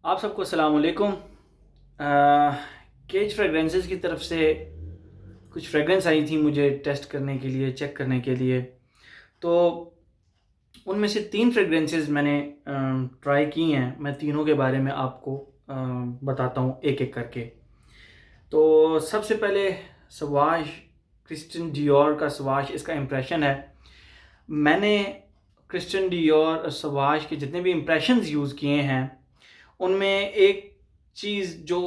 आप सबको अस्सलाम वालेकुम। केज फ्रेगरेंसेस की तरफ से कुछ फ्रेगरेंस आई थी मुझे टेस्ट करने के लिए, चेक करने के लिए। तो उनमें से 3 फ्रेगरेंसेस मैंने ट्राई की हैं। मैं तीनों के बारे में आपको बताता हूँ एक-एक करके। तो सबसे पहले सवाश, क्रिस्टियन डियोर का सवाश, इसका इम्प्रेशन है। मैंने क्रिस्टियन डियोर सवाश के जितने भी इम्प्रेशंस यूज़ किए हैं, उनमें एक चीज़ जो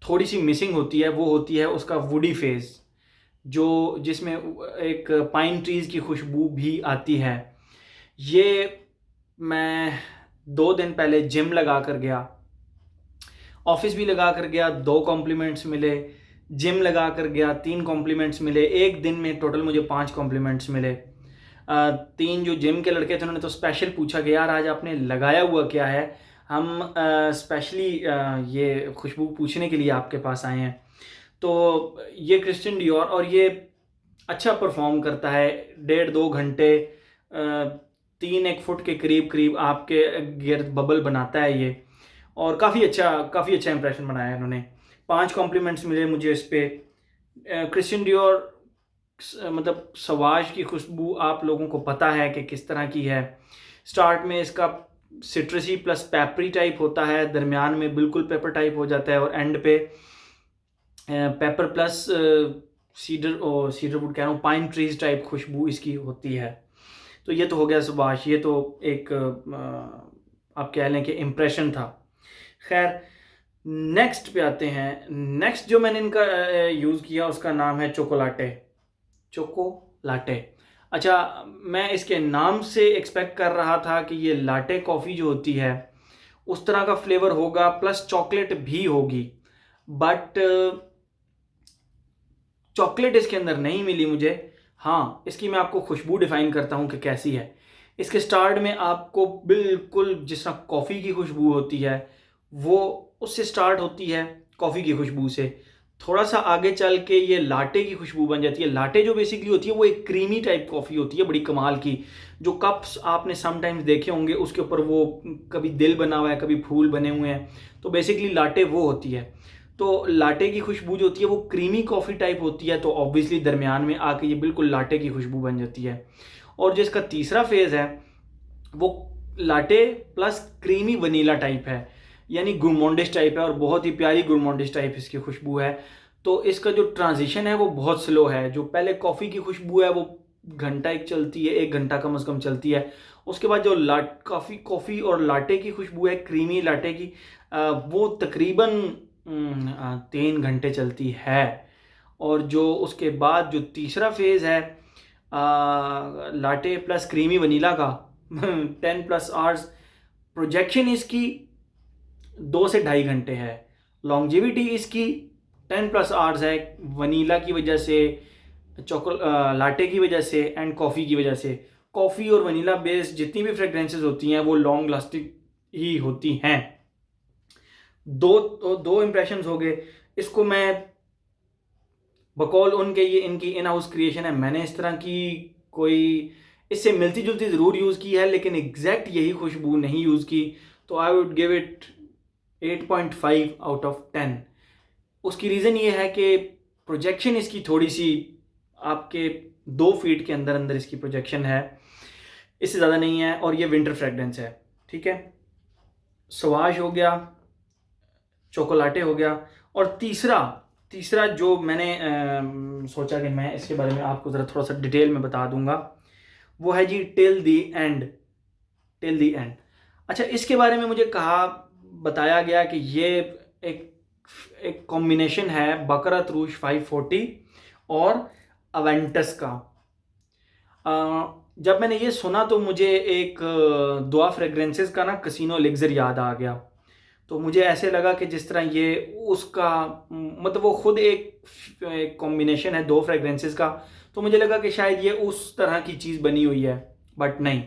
थोड़ी सी मिसिंग होती है वो होती है उसका वुडी फेस, जो जिसमें एक पाइन ट्रीज़ की खुशबू भी आती है। ये मैं 2 दिन पहले जिम लगा कर गया, ऑफिस भी लगा कर गया, 2 कॉम्प्लीमेंट्स मिले। जिम लगा कर गया, 3 कॉम्प्लीमेंट्स मिले। एक दिन में टोटल मुझे 5 कॉम्प्लीमेंट्स मिले। 3 जो जिम के लड़के थे उन्होंने तो स्पेशल पूछा कि यार आज आपने लगाया हुआ क्या है, हम स्पेशली ये खुशबू पूछने के लिए आपके पास आए हैं। तो ये क्रिस्टियन डियोर, और ये अच्छा परफॉर्म करता है। 1.5-2 घंटे 3-1 फुट के करीब करीब आपके गिर्द बबल बनाता है ये, और काफ़ी अच्छा इंप्रेशन बनाया है इन्होंने। 5 कॉम्प्लीमेंट्स मिले मुझे इस पे। क्रिस्टियन डियोर मतलब सवाश की खुशबू आप लोगों को पता है कि किस तरह की है। स्टार्ट में इसका सिट्रसी प्लस पेपरी टाइप होता है, दरमियान में बिल्कुल पेपर टाइप हो जाता है, और एंड पे पेपर प्लस सीडरवुड कह रहा हूँ, पाइन ट्रीज टाइप खुशबू इसकी होती है। तो ये तो हो गया सुभाष, ये तो एक आप कह लें कि इम्प्रेशन था। खैर, नेक्स्ट पे आते हैं। नेक्स्ट जो मैंने इनका यूज़ किया उसका नाम है चोकोलाटे। Choco latte. अच्छा, मैं इसके नाम से एक्सपेक्ट कर रहा था कि ये लाटे कॉफ़ी जो होती है उस तरह का फ्लेवर होगा, प्लस चॉकलेट भी होगी, बट चॉकलेट इसके अंदर नहीं मिली मुझे। हाँ, इसकी मैं आपको खुशबू डिफ़ाइन करता हूँ कि कैसी है। इसके स्टार्ट में आपको बिल्कुल जिस तरह कॉफ़ी की खुशबू होती है वो उससे स्टार्ट होती है, कॉफ़ी की खुशबू से। थोड़ा सा आगे चल के ये लाटे की खुशबू बन जाती है। लाटे जो बेसिकली होती है वो एक क्रीमी टाइप कॉफ़ी होती है, बड़ी कमाल की। जो कप्स आपने समटाइम्स देखे होंगे उसके ऊपर वो कभी दिल बना हुआ है, कभी फूल बने हुए हैं, तो बेसिकली लाटे वो होती है। तो लाटे की खुशबू जो होती है वो क्रीमी कॉफ़ी टाइप होती है, तो ऑब्वियसली दरमियान में आके ये बिल्कुल लाटे की खुशबू बन जाती है। और जो इसका तीसरा फेज़ है वो latte plus creamy vanilla type है, यानी गुरमोंडिश टाइप है, और बहुत ही प्यारी गुरमोंडिश टाइप इसकी खुशबू है। तो इसका जो ट्रांजिशन है वो बहुत स्लो है। जो पहले कॉफ़ी की खुशबू है वो घंटा एक चलती है, 1 घंटा कम से कम चलती है। उसके बाद जो कॉफ़ी और लाटे की खुशबू है, क्रीमी लाटे की, वो तकरीबन 3 घंटे चलती है। और जो उसके बाद जो तीसरा फेज़ है लाटे प्लस क्रीमी वनीला का 10+ आवर्स, प्रोजेक्शन इसकी 2 से ढाई घंटे है। लॉन्जेविटी इसकी 10+ आवर्स है, वनीला की वजह से, लाटे की वजह से, एंड कॉफ़ी की वजह से। कॉफ़ी और वनीला बेस्ड जितनी भी फ्रेगरेंसेज होती हैं वो लॉन्ग लास्टिंग ही होती हैं। दो इम्प्रेशंस हो गए। इसको मैं बकौल उनके ये इनकी इन हाउस क्रिएशन है, मैंने इस तरह की कोई इससे मिलती जुलती ज़रूर यूज़ की है, लेकिन एग्जैक्ट यही खुशबू नहीं यूज़ की। तो I would give it 8.5 out of 10। उसकी रीज़न ये है कि प्रोजेक्शन इसकी थोड़ी सी आपके 2 फीट के अंदर अंदर इसकी प्रोजेक्शन है, इससे ज़्यादा नहीं है, और ये विंटर फ्रेगरेंस है। ठीक है, सवाश हो गया, चोकोलाटे हो गया, और तीसरा तीसरा जो मैंने सोचा कि मैं इसके बारे में आपको ज़रा थोड़ा सा डिटेल में बता दूंगा, वो है जी till the end. Till the end. अच्छा, इसके बारे में मुझे बताया गया कि ये एक एक कॉम्बिनेशन है बकरत रूज 540 और अवेंटस का। जब मैंने ये सुना तो मुझे एक दुआ फ्रेगरेंसेस का ना कसिनो एलिक्सर याद आ गया। तो मुझे ऐसे लगा कि जिस तरह ये उसका मतलब वो खुद एक कॉम्बिनेशन है 2 फ्रेगरेंसेस का, तो मुझे लगा कि शायद ये उस तरह की चीज़ बनी हुई है, बट नहीं।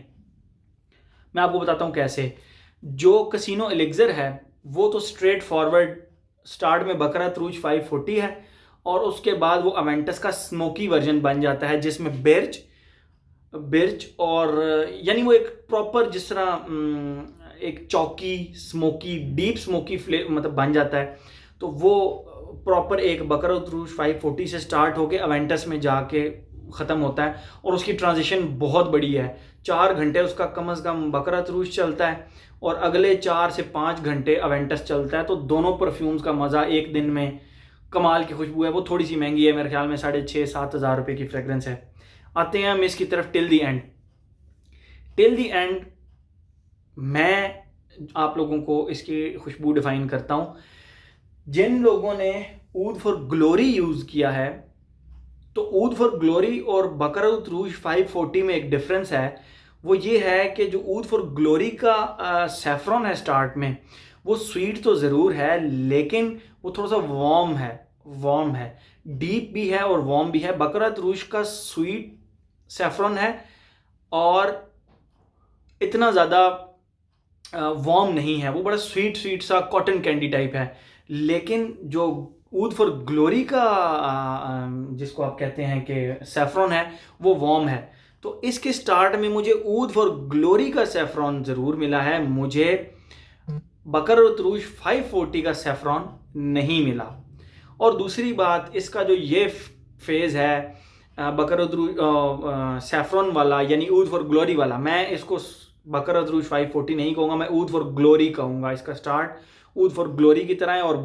मैं आपको बताता हूँ कैसे। जो कसिनो एलिक्सर है वो तो स्ट्रेट फॉरवर्ड स्टार्ट में बकरा रूज 540 है, और उसके बाद वो अवेंटस का स्मोकी वर्जन बन जाता है जिसमें बिर्च बिर्च और यानी वो एक प्रॉपर जिस तरह एक चौकी स्मोकी डीप स्मोकी मतलब बन जाता है। तो वो प्रॉपर एक बकरौत रूज 540 से स्टार्ट होके अवेंटस में जाके ख़त्म होता है और उसकी ट्रांजिशन बहुत बड़ी है। 4 घंटे उसका कम से कम बकरौत रूज चलता है और अगले 4 से 5 घंटे अवेंटस चलता है। तो दोनों परफ्यूम्स का मज़ा एक दिन में, कमाल की खुशबू है। वो थोड़ी सी महंगी है, मेरे ख्याल में 6,500-7 हज़ार रुपये की फ्रेगरेंस है। आते हैं हम इसकी तरफ till the end. Till the and मैं आप लोगों को इसकी खुशबू डिफाइन करता हूँ। जिन लोगों ने ऊद फॉर ग्लोरी यूज़ किया है, तो ऊद फॉर ग्लोरी और बकरौत रूज 540 में एक डिफरेंस है। वो ये है कि जो ऊद फॉर ग्लोरी का सैफरॉन है स्टार्ट में, वो स्वीट तो ज़रूर है लेकिन वो थोड़ा सा वार्म है, डीप भी है और वार्म भी है। बकरौत रूज का स्वीट सैफरॉन है और इतना ज़्यादा वार्म नहीं है, वो बड़ा स्वीट सा कॉटन कैंडी टाइप है। लेकिन जो ऊद फॉर ग्लोरी का जिसको आप कहते हैं कि सैफरॉन है, वो वार्म है। तो इसके स्टार्ट में मुझे ऊद फॉर ग्लोरी का सैफरॉन ज़रूर मिला है, मुझे बकरौत रूज 540 का सैफरॉन नहीं मिला। और दूसरी बात, इसका जो ये फेज़ है बकरौत रूज सैफरॉन वाला यानी ऊद फॉर ग्लोरी वाला, मैं इसको बकरौत रूज 540 नहीं कहूँगा, मैं ऊद फॉर ग्लोरी कहूँगा। इसका स्टार्ट ऊद फॉर ग्लोरी की तरह है और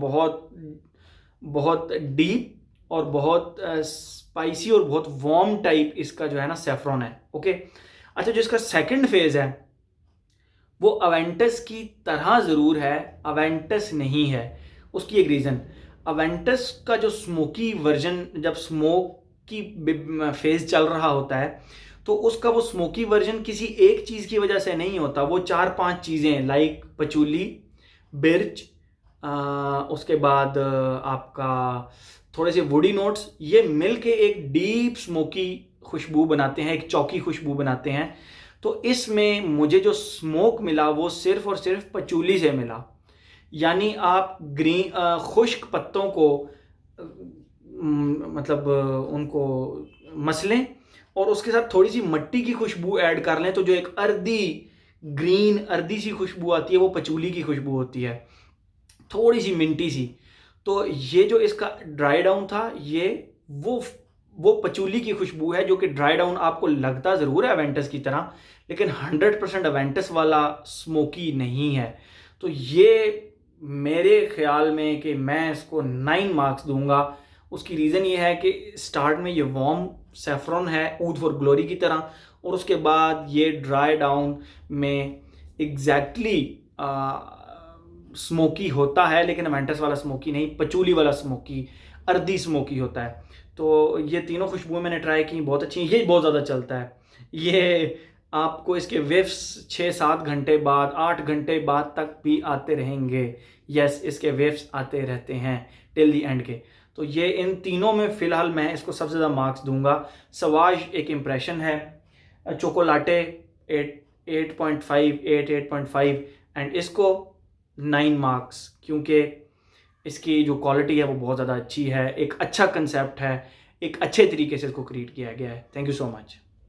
बहुत डीप और बहुत स्पाइसी और बहुत वार्म टाइप इसका जो है ना सैफरॉन है। ओके, अच्छा, जो इसका सेकंड फेज है वो अवेंटस की तरह ज़रूर है, अवेंटस नहीं है। उसकी एक रीज़न, अवेंटस का जो स्मोकी वर्जन, जब स्मोकी फेज चल रहा होता है तो उसका वो स्मोकी वर्जन किसी एक चीज़ की वजह से नहीं होता। वो 4-5 चीज़ें लाइक पचूली, बिर्च, उसके बाद आपका थोड़े से वुडी नोट्स, ये मिल के एक डीप स्मोकी खुशबू बनाते हैं, एक चौकी खुशबू बनाते हैं। तो इसमें मुझे जो स्मोक मिला वो सिर्फ और सिर्फ पचूली से मिला। यानी आप खुश्क पत्तों को मतलब उनको मसलें और उसके साथ थोड़ी सी मट्टी की खुशबू ऐड कर लें, तो जो एक अर्दी सी खुशबू आती है वो पचूली की खुशबू होती है, थोड़ी सी मिंटी सी। तो ये जो इसका ड्राई डाउन था, ये वो पचूली की खुशबू है, जो कि ड्राई डाउन आपको लगता ज़रूर है अवेंटस की तरह, लेकिन 100% अवेंटस वाला स्मोकी नहीं है। तो ये मेरे ख्याल में कि मैं इसको 9 मार्क्स दूंगा। उसकी रीज़न ये है कि स्टार्ट में ये वार्म सैफरॉन है ऊद फॉर ग्लोरी की तरह, और उसके बाद ये ड्राई डाउन में एग्जैक्टली स्मोकी होता है, लेकिन अवेंटस वाला स्मोकी नहीं, पचूली वाला स्मोकी, अर्दी स्मोकी होता है। तो ये तीनों खुशबुएं मैंने ट्राई की, बहुत अच्छी हैं। ये बहुत ज़्यादा चलता है, ये आपको इसके वेव्स 6-7 घंटे बाद, 8 घंटे बाद तक भी आते रहेंगे। यस, इसके वेव्स आते रहते हैं टिल दी एंड के। तो ये इन तीनों में फ़िलहाल मैं इसको सबसे ज़्यादा मार्क्स दूंगा। सवाज एक इम्प्रेशन है, चोकोलाटे 8.5 एंड इसको 9 मार्क्स, क्योंकि इसकी जो क्वालिटी है वो बहुत ज़्यादा अच्छी है, एक अच्छा कंसेप्ट है, एक अच्छे तरीके से इसको क्रिएट किया गया है। Thank you so much.